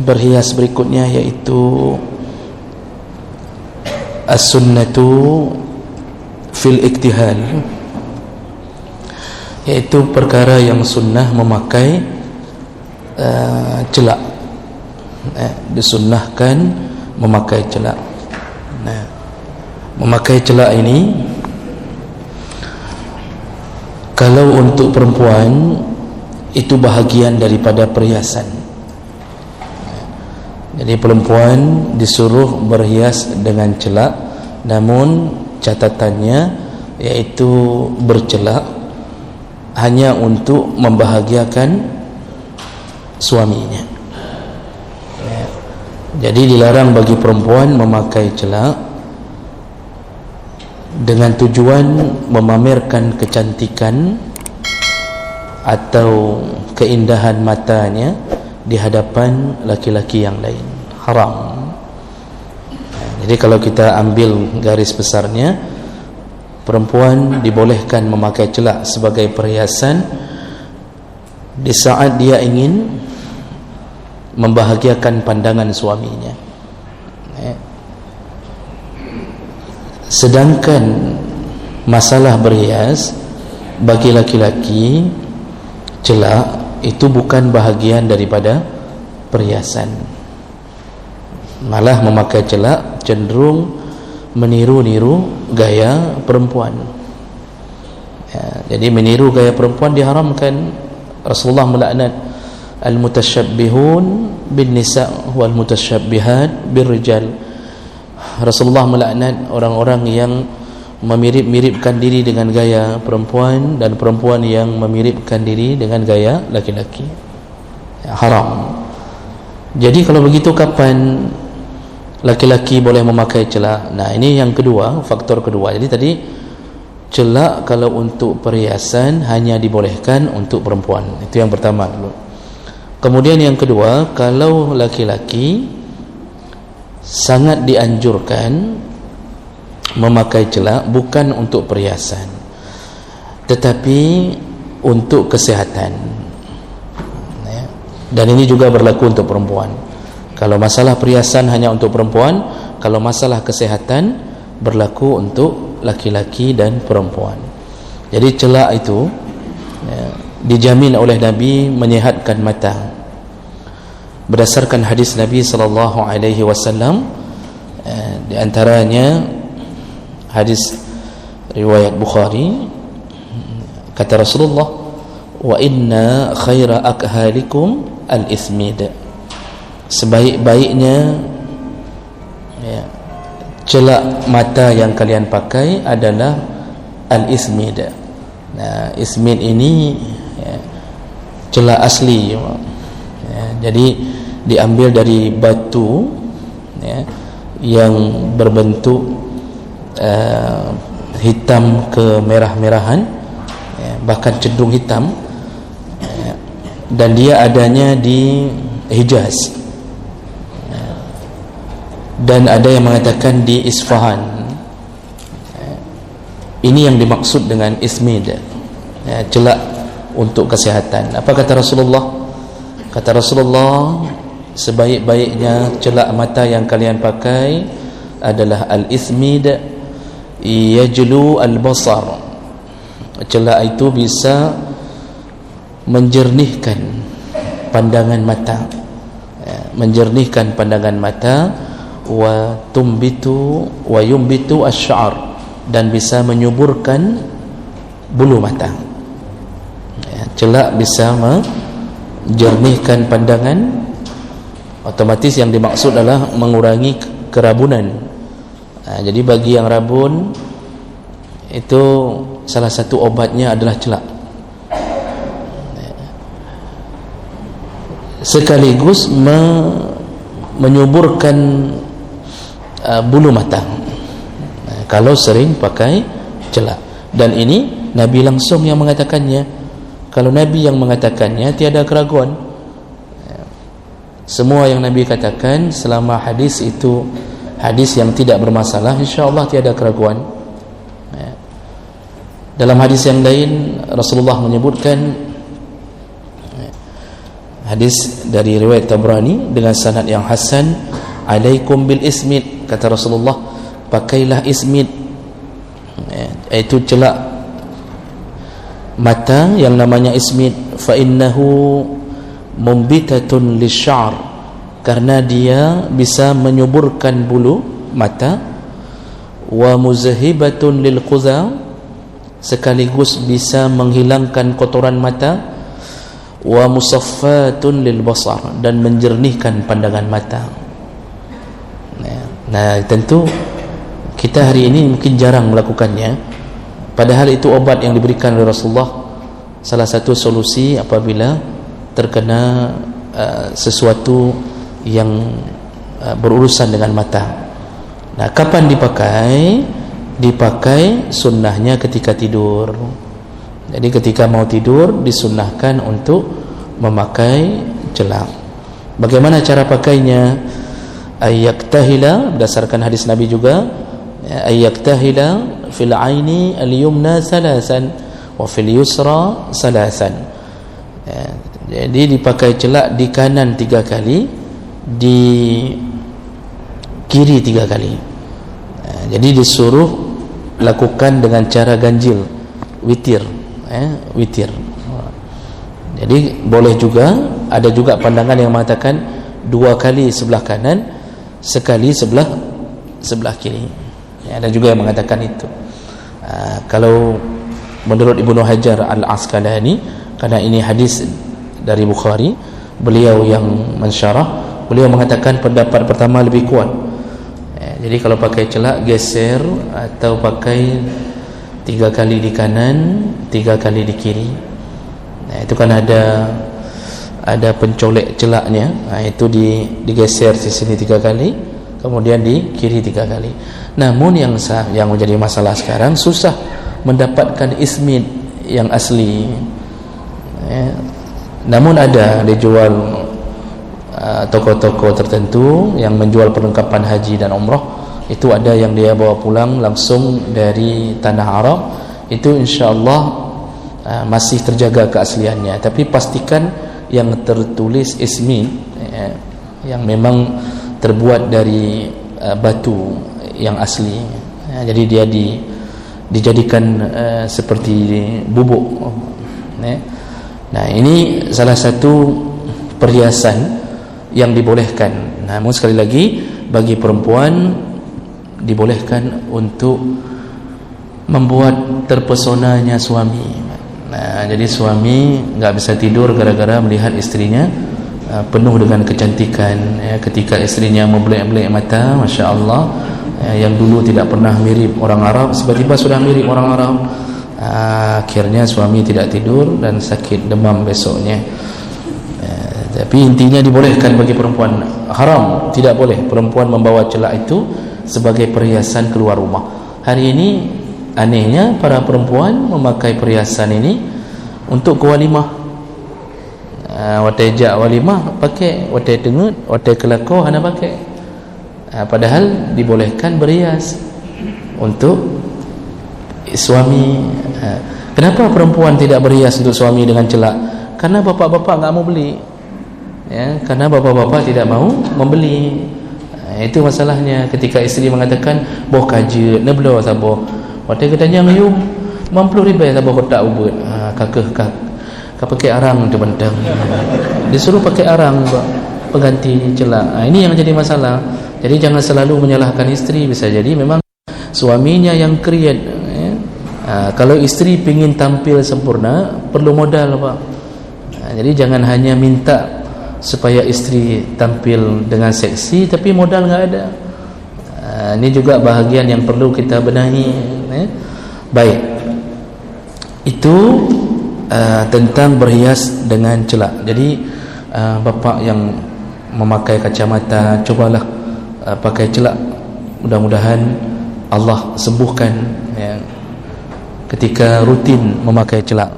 berhias berikutnya yaitu as-sunnatu fil iktihal, yaitu perkara yang sunnah memakai celak. Disunnahkan memakai celak. Memakai celak ini kalau untuk perempuan itu bahagian daripada perhiasan. Jadi perempuan disuruh berhias dengan celak, namun catatannya yaitu bercelak hanya untuk membahagiakan suaminya. Jadi dilarang bagi perempuan memakai celak dengan tujuan memamerkan kecantikan atau keindahan matanya di hadapan laki-laki yang lain. Haram. Jadi kalau kita ambil garis besarnya, perempuan dibolehkan memakai celak sebagai perhiasan di saat dia ingin membahagiakan pandangan suaminya. Sedangkan masalah berhias bagi laki-laki, celak itu bukan bahagian daripada perhiasan. Malah memakai celak cenderung meniru-niru gaya perempuan. Jadi meniru gaya perempuan diharamkan. Rasulullah melaknat al-mutasyabbihun bin nisa wal mutashabbihat bir rijal. Rasulullah melaknat orang-orang yang memirip-miripkan diri dengan gaya perempuan dan perempuan yang memiripkan diri dengan gaya laki-laki. Haram. Jadi kalau begitu kapan laki-laki boleh memakai celak? Nah, ini yang kedua, faktor kedua. Jadi tadi celak kalau untuk perhiasan hanya dibolehkan untuk perempuan. Itu yang pertama dulu. Kemudian yang kedua, kalau laki-laki sangat dianjurkan memakai celak bukan untuk perhiasan tetapi untuk kesihatan. Dan ini juga berlaku untuk perempuan. Kalau masalah perhiasan hanya untuk perempuan, kalau masalah kesihatan berlaku untuk laki-laki dan perempuan. Jadi celak itu dijamin oleh Nabi menyehatkan mata. Berdasarkan hadis Nabi sallallahu alaihi wasallam, di antaranya hadis riwayat Bukhari, kata Rasulullah, wa inna khaira akhalikum al-ismid. Sebaik-baiknya celak mata yang kalian pakai adalah al-ismid. Nah, ismid ini celak asli. Jadi diambil dari batu yang berbentuk hitam kemerah-merahan, bahkan cenderung hitam, dan dia adanya di Hijaz, dan ada yang mengatakan di Isfahan. Ini yang dimaksud dengan ismid, celak untuk kesihatan. Apa kata Rasulullah? Kata Rasulullah, sebaik-baiknya celak mata yang kalian pakai adalah al-ismid yajlu al-basar. Celak itu bisa menjernihkan pandangan mata, menjernihkan pandangan mata, wa tumbitu wa yumbitu asy-sya'r, dan bisa menyuburkan bulu mata. Celak bisa menjernihkan pandangan, otomatis yang dimaksud adalah mengurangi kerabunan. Jadi bagi yang rabun itu salah satu obatnya adalah celak, sekaligus menyuburkan bulu mata kalau sering pakai celak. Dan ini Nabi langsung yang mengatakannya. Kalau Nabi yang mengatakannya, tiada keraguan. Semua yang Nabi katakan selama hadis itu hadis yang tidak bermasalah, insya-Allah tiada keraguan. Dalam hadis yang lain Rasulullah menyebutkan, Hadis dari riwayat Tabrani dengan sanad yang hasan, alaikum bil ismid, kata Rasulullah, pakailah ismid, iaitu celak mata yang namanya ismid, fa innahu mumbitatun lisy'ar, karena dia bisa menyuburkan bulu mata, wa muzhibatun lil qudha, sekaligus bisa menghilangkan kotoran mata, wa musaffatun lil basar, dan menjernihkan pandangan mata. Nah, tentu kita hari ini mungkin jarang melakukannya, padahal itu obat yang diberikan oleh Rasulullah, salah satu solusi apabila terkena sesuatu yang berurusan dengan mata. Nah, kapan dipakai? Dipakai sunnahnya ketika tidur. Jadi ketika mau tidur disunnahkan untuk memakai celak. Bagaimana cara pakainya? Ayyaktahila, berdasarkan hadis Nabi juga, ayyaktahila fil aini al-yumna salasan wa fil yusra salasan. Jadi dipakai celak di kanan 3 kali, di kiri 3 kali. Jadi disuruh lakukan dengan cara ganjil, witir. Witir. Jadi boleh juga, ada juga pandangan yang mengatakan 2 kali sebelah kanan, sekali sebelah kiri. Ada juga yang mengatakan itu. Kalau menurut Ibnu Hajar Al-Asqalani, karena ini hadis dari Bukhari, beliau yang mensyarah, beliau mengatakan pendapat pertama lebih kuat. Jadi kalau pakai celak, geser atau pakai 3 kali di kanan, 3 kali di kiri. Itu kan ada pencolek celaknya. Itu digeser di sini 3 kali, kemudian di kiri 3 kali. Namun yang menjadi masalah sekarang, susah mendapatkan ismid yang asli. Namun ada dijual toko-toko tertentu yang menjual perlengkapan haji dan umrah. Itu ada yang dia bawa pulang langsung dari tanah Arab. Itu insyaAllah masih terjaga keasliannya. Tapi pastikan yang tertulis ismi, yang memang terbuat dari batu yang asli. Jadi dia dijadikan seperti bubuk. Nah, ini salah satu perhiasan yang dibolehkan. Namun sekali lagi, bagi perempuan dibolehkan untuk membuat terpesonanya suami. Nah, jadi suami enggak bisa tidur gara-gara melihat istrinya penuh dengan kecantikan. Ketika istrinya membelek-belek mata, Masya Allah, yang dulu tidak pernah mirip orang Arab, tiba-tiba sudah mirip orang Arab. Akhirnya suami tidak tidur dan sakit demam besoknya. Tapi intinya dibolehkan bagi perempuan. Haram, tidak boleh perempuan membawa celak itu sebagai perhiasan keluar rumah. Hari ini anehnya para perempuan memakai perhiasan ini untuk ke walimah. Watai jak walimah pakai, watai dengut, watai kelakor hana pakai. Padahal dibolehkan berhias untuk suami. Kenapa perempuan tidak berhias untuk suami dengan celak? Karena bapak-bapak enggak mau beli. Karena bapak-bapak tidak mau membeli. Itu masalahnya. Ketika isteri mengatakan boh kaje neblo sabo, watai katanya ngayum 50,000 sabo kotak ubud. Kakak pakai arang tu bentang. Disuruh pakai arang pengganti celak. Ini yang jadi masalah. Jadi jangan selalu menyalahkan isteri. Bisa jadi memang suaminya yang create. Kalau isteri ingin tampil sempurna, perlu modal, Pak. Jadi jangan hanya minta supaya istri tampil dengan seksi tapi modal enggak ada. Ini juga bahagian yang perlu kita benahi. Baik, itu tentang berhias dengan celak. Jadi bapak yang memakai kacamata, cobalah pakai celak. Mudah-mudahan Allah sembuhkan ketika rutin memakai celak.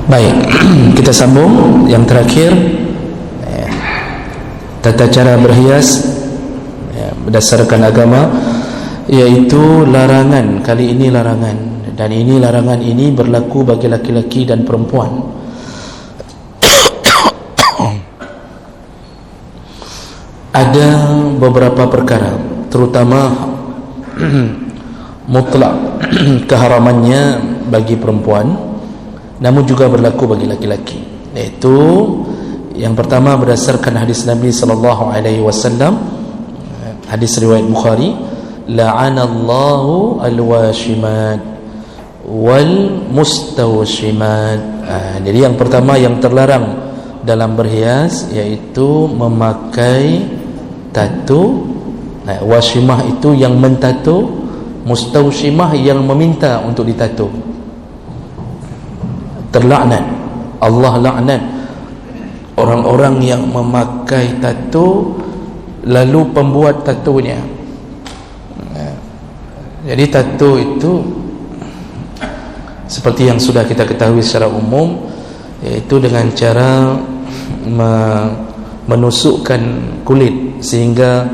Baik, kita sambung yang terakhir, tata cara berhias berdasarkan agama. Iaitu larangan. Kali ini larangan, dan ini larangan ini berlaku bagi laki-laki dan perempuan. Ada beberapa perkara, terutama mutlak keharamannya bagi perempuan, namun juga berlaku bagi laki-laki. Iaitu yang pertama berdasarkan hadis Nabi sallallahu alaihi wasallam, hadis riwayat Bukhari, la'anallahu al-washimat wal mustawshimat. Jadi yang pertama yang terlarang dalam berhias iaitu memakai tato. Washimah itu yang mentato, mustawshimah yang meminta untuk ditato. Terlaknat, Allah laknat orang-orang yang memakai tato lalu pembuat tatonya. Jadi tato itu seperti yang sudah kita ketahui secara umum, iaitu dengan cara menusukkan kulit sehingga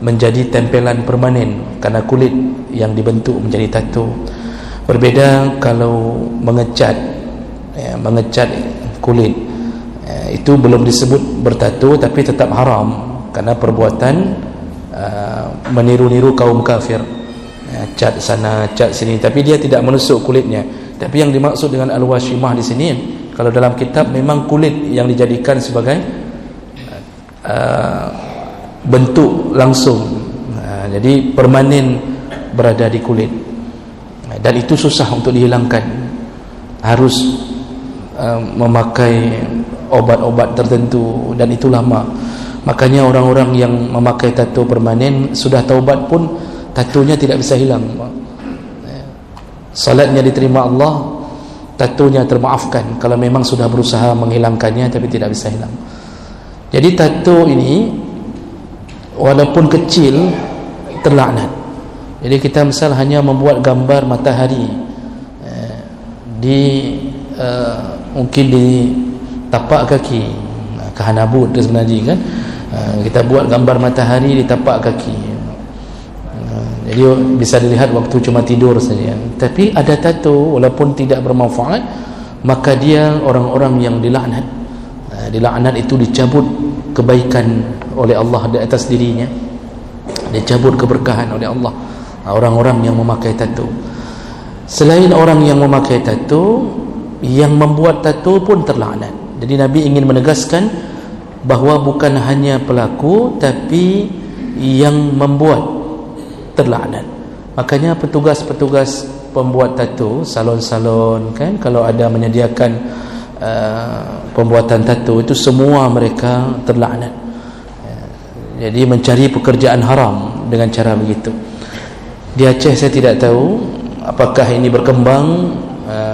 menjadi tempelan permanen karena kulit yang dibentuk menjadi tato. Berbeda kalau mengecat, mengecat kulit, itu belum disebut bertato tapi tetap haram karena perbuatan meniru-niru kaum kafir. Cat sana, cat sini, tapi dia tidak menusuk kulitnya. Tapi yang dimaksud dengan al-washimah di sini, kalau dalam kitab memang kulit yang dijadikan sebagai bentuk langsung, jadi permanen berada di kulit, dan itu susah untuk dihilangkan. Harus memakai obat-obat tertentu, dan itu lama. Makanya orang-orang yang memakai tato permanen sudah taubat pun tatonya tidak bisa hilang. Salatnya diterima Allah, tatonya termaafkan kalau memang sudah berusaha menghilangkannya tapi tidak bisa hilang. Jadi tato ini walaupun kecil terlaknat. Jadi kita misal hanya membuat gambar matahari di mungkin di tapak kaki, kehanabut sebenarnya kan, kita buat gambar matahari di tapak kaki. Jadi bisa dilihat waktu cuma tidur saja. Tapi ada tato walaupun tidak bermanfaat, maka dia orang-orang yang dilaknat. Dilaknat itu dicabut kebaikan oleh Allah di atas dirinya, dicabut keberkahan oleh Allah. Orang-orang yang memakai tato. Selain orang yang memakai tato, yang membuat tato pun terlaknat. Jadi Nabi ingin menegaskan bahawa bukan hanya pelaku tapi yang membuat terlaknat. Makanya petugas-petugas pembuat tato, salon-salon kan, kalau ada menyediakan pembuatan tato itu semua mereka terlaknat. Jadi mencari pekerjaan haram dengan cara begitu. Di Aceh saya tidak tahu apakah ini berkembang,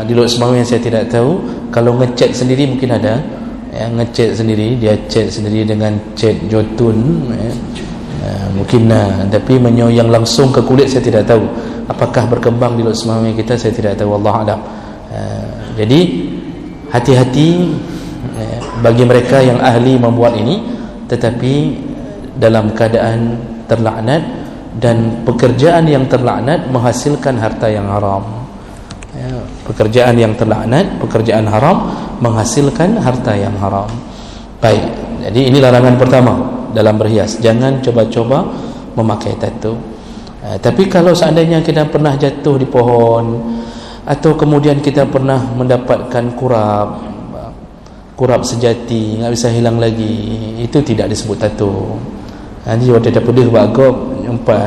di Lok Semawang saya tidak tahu. Kalau ngecat sendiri mungkin ada, ngecat sendiri, dia cat sendiri dengan cat jotun, mungkin tapi yang langsung ke kulit saya tidak tahu. Apakah berkembang di Lok Semawang kita, saya tidak tahu, wallahu a'lam. Jadi hati-hati bagi mereka yang ahli membuat ini, tetapi dalam keadaan terlaknat, dan pekerjaan yang terlaknat menghasilkan harta yang haram. Pekerjaan yang terlaknat, pekerjaan haram menghasilkan harta yang haram. Baik, jadi ini larangan pertama dalam berhias, jangan coba-coba memakai tato. Tapi kalau seandainya kita pernah jatuh di pohon, atau kemudian kita pernah mendapatkan kurap sejati, nggak bisa hilang lagi, itu tidak disebut tato. Nanti waktu ada pedih bagok jumpa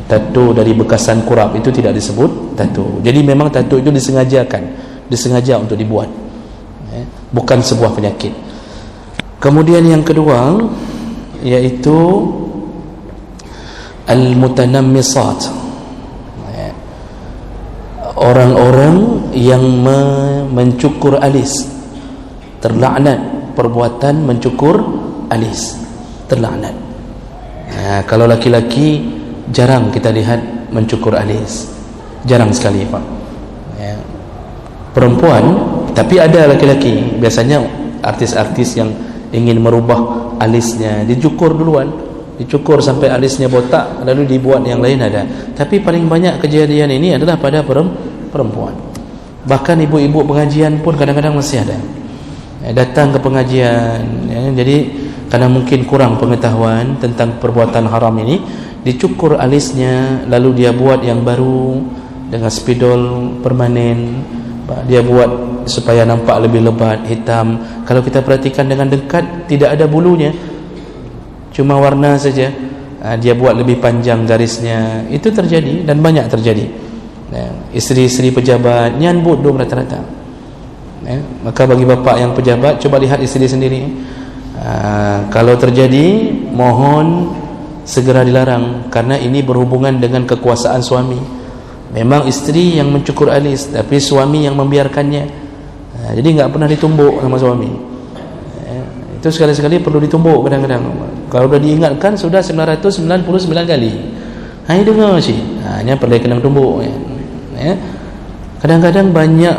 tato dari bekasan kurap, itu tidak disebut tato. Jadi memang tato itu disengaja untuk dibuat, bukan sebuah penyakit. Kemudian yang kedua yaitu al-mutanammisat, orang-orang yang mencukur alis, terlaknat perbuatan mencukur alis, terlaknat. Kalau laki-laki jarang kita lihat mencukur alis, jarang sekali Pak. Perempuan, tapi ada laki-laki, biasanya artis-artis yang ingin merubah alisnya dicukur duluan, dicukur sampai alisnya botak lalu dibuat yang lain ada. Tapi paling banyak kejadian ini adalah pada perempuan. Bahkan ibu-ibu pengajian pun kadang-kadang masih ada datang ke pengajian jadi karena mungkin kurang pengetahuan tentang perbuatan haram ini, dicukur alisnya lalu dia buat yang baru dengan spidol permanen, dia buat supaya nampak lebih lebat, hitam. Kalau kita perhatikan dengan dekat tidak ada bulunya, cuma warna saja. Dia buat lebih panjang garisnya. Itu terjadi dan banyak terjadi. Isteri-isteri pejabat nyambut dong rata-rata. Maka bagi bapa yang pejabat, coba lihat isteri sendiri. Kalau terjadi, mohon segera dilarang, karena ini berhubungan dengan kekuasaan suami. Memang isteri yang mencukur alis, tapi suami yang membiarkannya. Jadi enggak pernah ditumbuk sama suami. Itu sekali-sekali perlu ditumbuk kadang-kadang. Kalau sudah diingatkan sudah 999 kali. Hai dengar sih. Hanya perlu kena tumbuk. Kadang-kadang banyak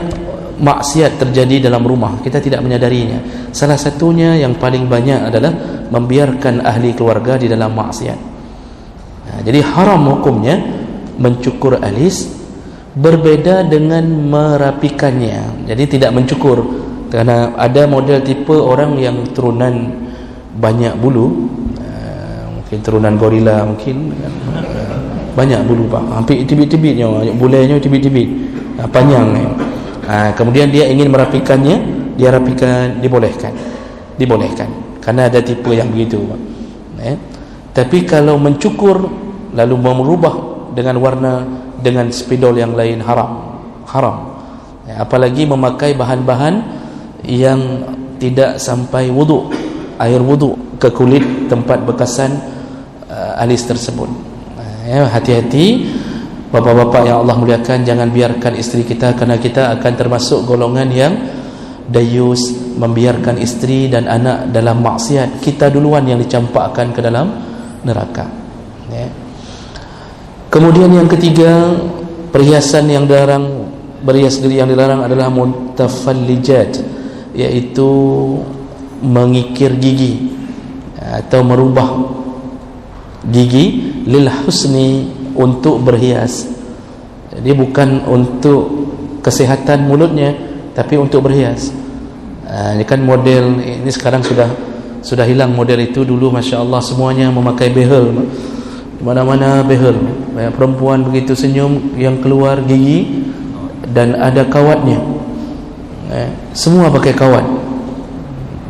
maksiat terjadi dalam rumah, kita tidak menyadarinya. Salah satunya yang paling banyak adalah membiarkan ahli keluarga di dalam maksiat. Jadi haram hukumnya mencukur alis, berbeda dengan merapikannya. Jadi tidak mencukur, karena ada model tipe orang yang turunan banyak bulu, mungkin turunan gorila, mungkin banyak bulu Pak, hampir tibit-tibitnya, bulainya tibit-tibit, panjang. Kemudian dia ingin merapikannya, dia rapikan, dibolehkan karena ada tipe yang begitu Pak. Tapi kalau mencukur lalu merubah dengan warna dengan spidol yang lain, haram. Apalagi memakai bahan-bahan yang tidak sampai wudu, air wudu ke kulit tempat bekasan alis tersebut. Hati-hati bapak-bapak yang Allah muliakan, jangan biarkan isteri kita, karena kita akan termasuk golongan yang dayus, membiarkan isteri dan anak dalam maksiat. Kita duluan yang dicampakkan ke dalam neraka. Kemudian yang ketiga, perhiasan yang dilarang, berhias diri yang dilarang adalah mutafallijat, yaitu mengikir gigi atau merubah gigi lil husni, untuk berhias. Jadi bukan untuk kesehatan mulutnya, tapi untuk berhias. Ini kan model ini sekarang sudah hilang model itu. Dulu Masya Allah semuanya memakai behel, di mana-mana behel. Perempuan begitu senyum yang keluar gigi dan ada kawatnya, semua pakai kawat.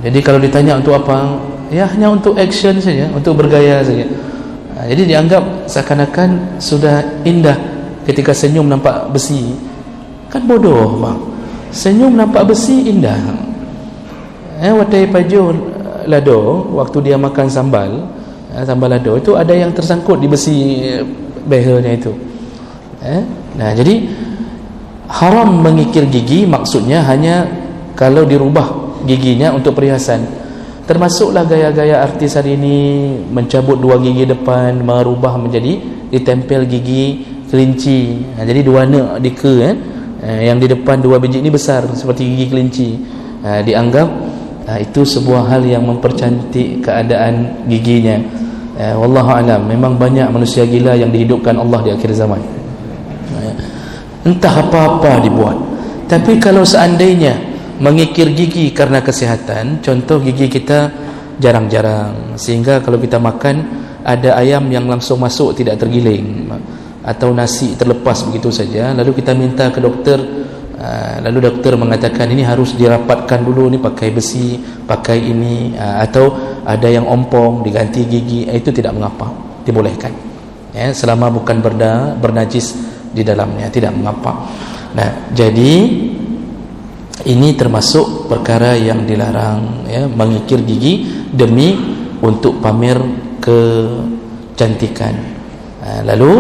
Jadi kalau ditanya untuk apa, ya hanya untuk action saja, untuk bergaya saja. Jadi dianggap seakan-akan sudah indah ketika senyum nampak besi. Kan bodoh Bang, senyum nampak besi indah. Wadai pajo lado, waktu dia makan sambal lado itu ada yang tersangkut di besi behelnya itu. Nah, jadi haram mengikir gigi, maksudnya hanya kalau dirubah giginya untuk perhiasan. Termasuklah gaya-gaya artis hari ini, mencabut 2 gigi depan, merubah menjadi ditempel gigi kelinci. Jadi 2 nak dika, yang di depan 2 biji ini besar seperti gigi kelinci. Dianggap itu sebuah hal yang mempercantik keadaan giginya. Wallahu alam, memang banyak manusia gila yang dihidupkan Allah di akhir zaman. Entah apa-apa dibuat. Tapi kalau seandainya mengikir gigi karena kesehatan, contoh gigi kita jarang-jarang, sehingga kalau kita makan ada ayam yang langsung masuk tidak tergiling, atau nasi terlepas begitu saja, lalu kita minta ke dokter, lalu dokter mengatakan ini harus dirapatkan dulu, ini pakai besi, pakai ini, atau ada yang ompong diganti gigi, itu tidak mengapa, dibolehkan, selama bukan bernajis di dalamnya, tidak mengapa. Nah, jadi ini termasuk perkara yang dilarang, mengikir gigi demi untuk pamer kecantikan. Lalu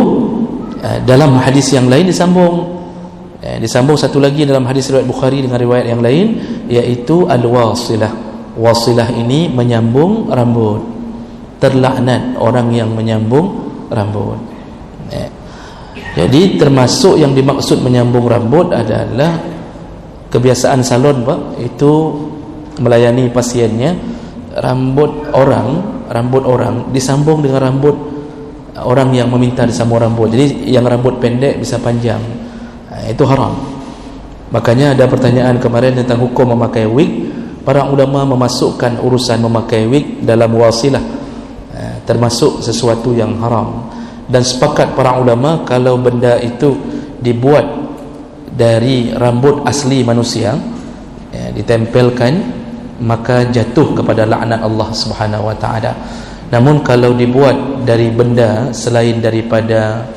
dalam hadis yang lain disambung satu lagi dalam hadis riwayat Bukhari dengan riwayat yang lain, yaitu al-wasilah. Wasilah ini menyambung rambut. Terlaknat orang yang menyambung rambut. Jadi termasuk yang dimaksud menyambung rambut adalah kebiasaan salon Pak, itu melayani pasiennya, rambut orang rambut orang disambung dengan rambut orang yang meminta disambung rambut. Jadi yang rambut pendek bisa panjang, itu haram. Makanya ada pertanyaan kemarin tentang hukum memakai wig. Para ulama memasukkan urusan memakai wig dalam wasilah, termasuk sesuatu yang haram. Dan sepakat para ulama kalau benda itu dibuat dari rambut asli manusia, ditempelkan, maka jatuh kepada laknat Allah Subhanahu wa taala. Namun kalau dibuat dari benda selain daripada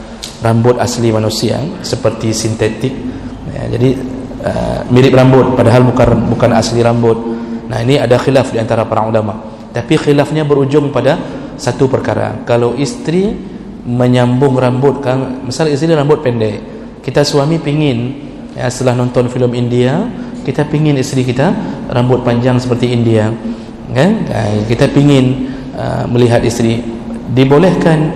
rambut asli manusia seperti sintetik, jadi mirip rambut padahal bukan asli rambut. Nah, ini ada khilaf di antara para ulama. Tapi khilafnya berujung pada satu perkara. Kalau isteri menyambung rambut, kan misal isteri rambut pendek, kita suami pingin, setelah nonton filem India, kita pingin isteri kita rambut panjang seperti India, kan? Kita pingin melihat isteri, dibolehkan.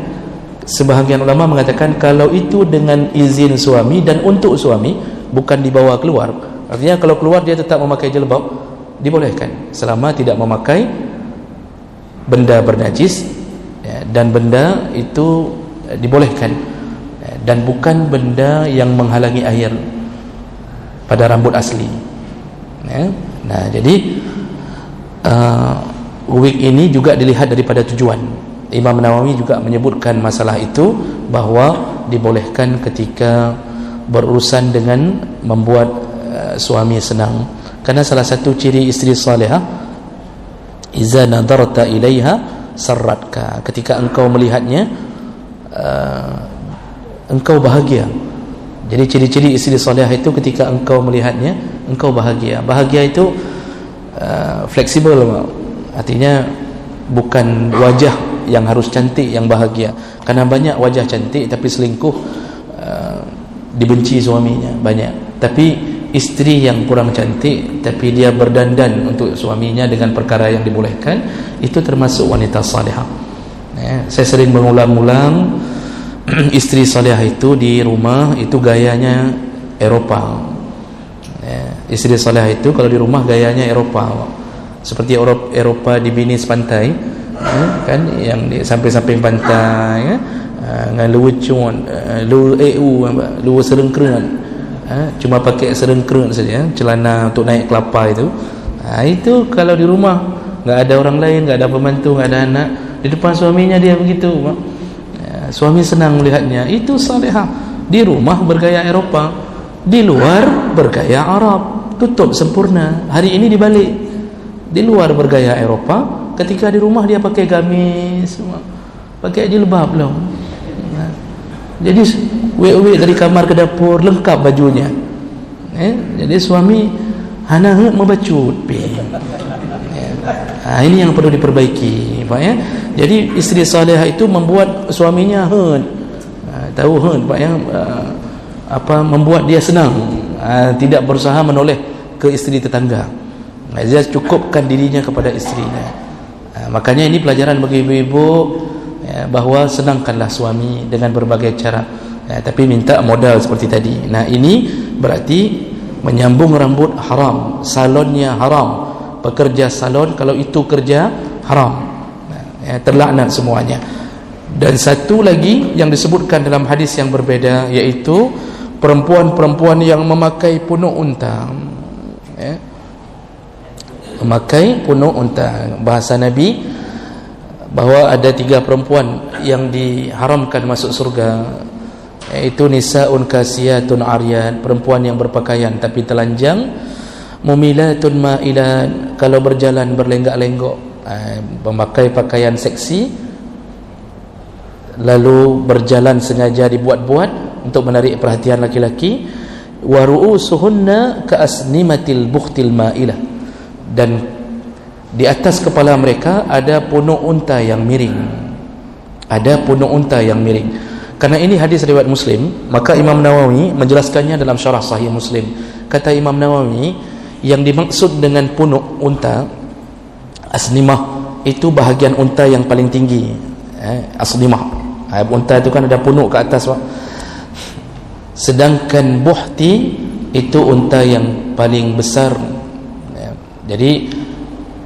Sebahagian ulama mengatakan kalau itu dengan izin suami dan untuk suami, bukan dibawa keluar. Artinya kalau keluar dia tetap memakai jilbab, dibolehkan selama tidak memakai benda bernajis, dan benda itu dibolehkan, dan bukan benda yang menghalangi air pada rambut asli. Nah, jadi wig ini juga dilihat daripada tujuan. Imam Nawawi juga menyebutkan masalah itu, bahawa dibolehkan ketika berurusan dengan membuat suami senang. Karena salah satu ciri isteri salihah, iza nadarta ilaiha sarratka, ketika engkau melihatnya engkau bahagia. Jadi ciri-ciri isteri salihah itu ketika engkau melihatnya engkau bahagia. Bahagia itu fleksibel, artinya bukan wajah yang harus cantik yang bahagia. Karena banyak wajah cantik tapi selingkuh, dibenci suaminya banyak. Tapi isteri yang kurang cantik tapi dia berdandan untuk suaminya dengan perkara yang dibolehkan, itu termasuk wanita salihah. Saya sering mengulang-ulang, isteri salihah itu di rumah itu gayanya Eropa. Isteri salihah itu kalau di rumah gayanya Eropa, seperti Eropa di Venice pantai, kan, yang di samping-samping pantai, dengan luwucun, luwu serengkreun, cuma pakai serengkreun saja, celana untuk naik kelapa itu. Itu kalau di rumah enggak ada orang lain, enggak ada pembantu, enggak ada anak, di depan suaminya dia begitu, suami senang melihatnya. Itu salihah. Di rumah bergaya Eropa, di luar bergaya Arab, tutup sempurna. Hari ini dibalik, di luar bergaya Eropa, ketika di rumah dia pakai gamis, pakai jilbab lah. Jadi wek-wek dari kamar ke dapur lengkap bajunya. Jadi suami hana membacut. Ini yang perlu diperbaiki, Pak, ya. Jadi isteri salihah itu membuat suaminya tahu Pak, ya, membuat dia senang, tidak berusaha menoleh ke isteri tetangga. Dia cukupkan dirinya kepada istrinya. Makanya ini pelajaran bagi ibu-ibu, bahawa senangkanlah suami dengan berbagai cara, tapi minta modal seperti tadi. Nah, ini berarti menyambung rambut haram, salonnya haram, pekerja salon kalau itu kerja haram, terlaknat semuanya. Dan satu lagi yang disebutkan dalam hadis yang berbeda, yaitu perempuan-perempuan yang memakai punuk unta, memakai punuk unta. Bahasa Nabi bahawa ada 3 perempuan yang diharamkan masuk surga, iaitu nisaun kasiyatun aryan, perempuan yang berpakaian tapi telanjang, mumilatun ma'ilat, kalau berjalan berlenggak-lenggok, memakai pakaian seksi lalu berjalan sengaja dibuat-buat untuk menarik perhatian laki-laki, wa ru'usuhunna ka'asnimatil bukhtil ma'ilah, dan di atas kepala mereka ada punuk unta yang miring. Ada punuk unta yang miring. Karena ini hadis riwayat Muslim, maka Imam Nawawi menjelaskannya dalam syarah Sahih Muslim. Kata Imam Nawawi, yang dimaksud dengan punuk unta, asnimah, itu bahagian unta yang paling tinggi. Asnimah, unta itu kan ada punuk ke atas, Pak. Sedangkan buhti itu unta yang paling besar. Jadi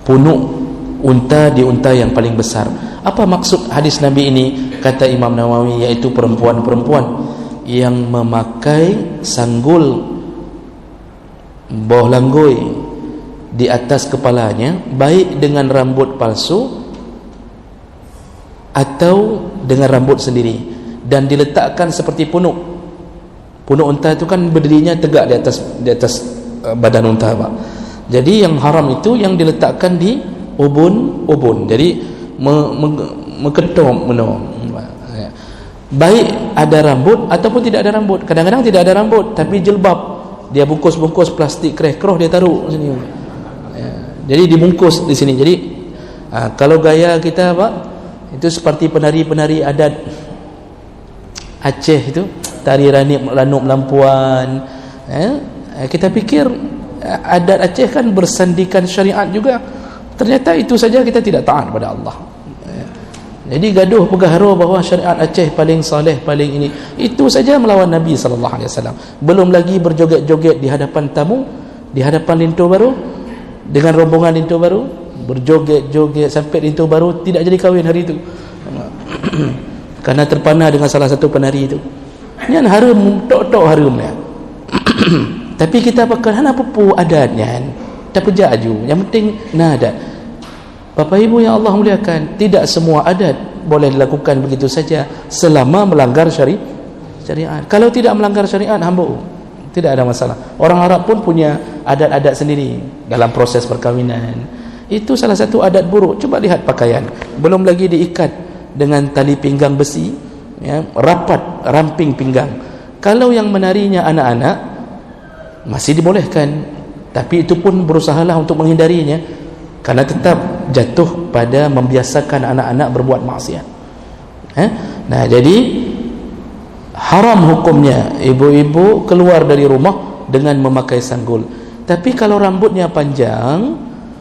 punuk unta di unta yang paling besar. Apa maksud hadis Nabi ini? Kata Imam Nawawi, yaitu perempuan-perempuan yang memakai sanggul bawah langgoi di atas kepalanya, baik dengan rambut palsu atau dengan rambut sendiri, dan diletakkan seperti punuk. Punuk unta itu kan berdirinya tegak di atas badan unta, Pak. Jadi yang haram itu yang diletakkan di ubun. Jadi mengetom baik ada rambut ataupun tidak ada rambut. Kadang-kadang tidak ada rambut tapi jilbab, dia bungkus-bungkus plastik kroh dia taruh sini. Jadi dibungkus di sini. Jadi kalau gaya kita, Pak, itu seperti penari-penari adat Aceh itu, tari Ranum Lampuan. Kita pikir adat Aceh kan bersandikan syariat juga. Ternyata itu saja kita tidak taat pada Allah. Jadi gaduh bergaharu bahawa syariat Aceh paling saleh, paling ini. Itu saja melawan Nabi SAW. Belum lagi berjoget-joget di hadapan tamu, di hadapan lintu baru, dengan rombongan lintu baru, berjoget-joget sampai lintu baru tidak jadi kahwin hari itu. Karena terpana dengan salah satu penari itu. Ini harum, tok-tok harumnya. Tapi kita pakai apa pun adatnya, tak pejaju. Yang penting nada. Bapak Ibu yang Allah muliakan, tidak semua adat boleh dilakukan begitu saja selama melanggar syariat. Kalau tidak melanggar syariat, hamba tidak ada masalah. Orang Arab pun punya adat-adat sendiri dalam proses perkahwinan. Itu salah satu adat buruk. Coba lihat pakaian, belum lagi diikat dengan tali pinggang besi, ya, rapat, ramping pinggang. Kalau yang menarinya anak-anak masih dibolehkan, tapi itu pun berusahalah untuk menghindarinya, karena tetap jatuh pada membiasakan anak-anak berbuat maksiat. Nah, jadi haram hukumnya ibu-ibu keluar dari rumah dengan memakai sanggul. Tapi kalau rambutnya panjang,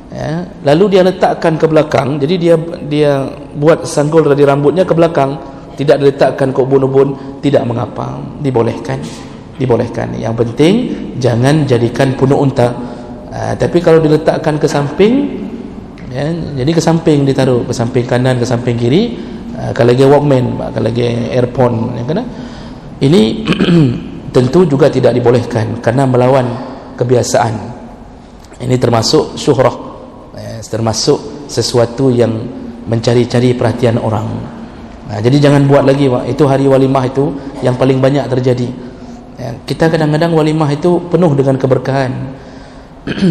ya, lalu dia letakkan ke belakang, jadi dia buat sanggul dari rambutnya ke belakang, tidak diletakkan ke ubun-ubun, tidak mengapa, dibolehkan. Yang penting jangan jadikan punuk unta. Tapi kalau diletakkan ke samping, ya, jadi ke samping ditaruh, ke samping kanan, ke samping kiri. Kalau lagi Walkman, kalau lagi earphone, ya, kan? Ini tentu juga tidak dibolehkan karena melawan kebiasaan. Ini termasuk syuhrah, termasuk sesuatu yang mencari-cari perhatian orang. Jadi jangan buat lagi, Pak. Itu hari walimah itu yang paling banyak terjadi. Kita kadang-kadang walimah itu penuh dengan keberkahan.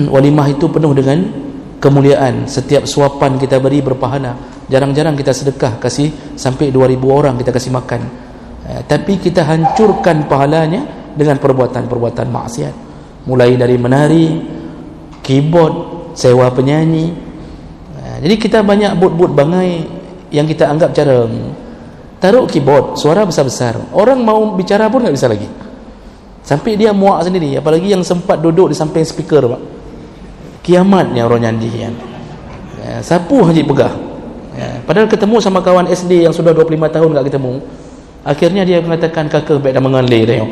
Walimah itu penuh dengan kemuliaan. Setiap suapan kita beri berpahala. Jarang-jarang kita sedekah kasih sampai 2,000 orang kita kasih makan. Tapi kita hancurkan pahalanya dengan perbuatan-perbuatan maksiat. Mulai dari menari, keyboard, sewa penyanyi. Jadi kita banyak but-but bangai yang kita anggap jarang. Taruh keyboard, suara besar-besar. Orang mau bicara pun tak bisa lagi. Sampai dia muak sendiri. Apalagi yang sempat duduk di samping speaker, Pak. Kiamatnya orang nyanyi, kan? Sapu haji pegah. Padahal ketemu sama kawan SD yang sudah 25 tahun tak ketemu. Akhirnya dia mengatakan kakak baik dah mengalir dia.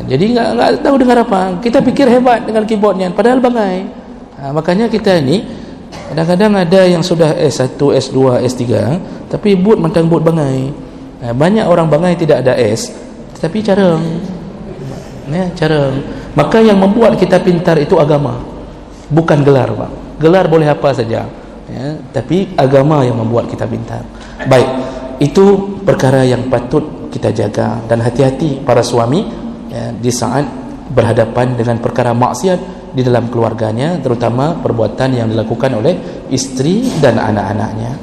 Jadi enggak tahu dengar apa. Kita fikir hebat dengan keyboardnya, padahal bangai. Makanya kita ni kadang-kadang ada yang sudah S1, S2, S3, tapi but macam but bangai. Banyak orang bangai tidak ada S, tetapi carang. Carang. Maka yang membuat kita pintar itu agama, bukan gelar, Pak. Gelar boleh apa saja, ya, tapi agama yang membuat kita pintar. Baik, itu perkara yang patut kita jaga dan hati-hati para suami, ya, di saat berhadapan dengan perkara maksiat di dalam keluarganya, terutama perbuatan yang dilakukan oleh isteri dan anak-anaknya.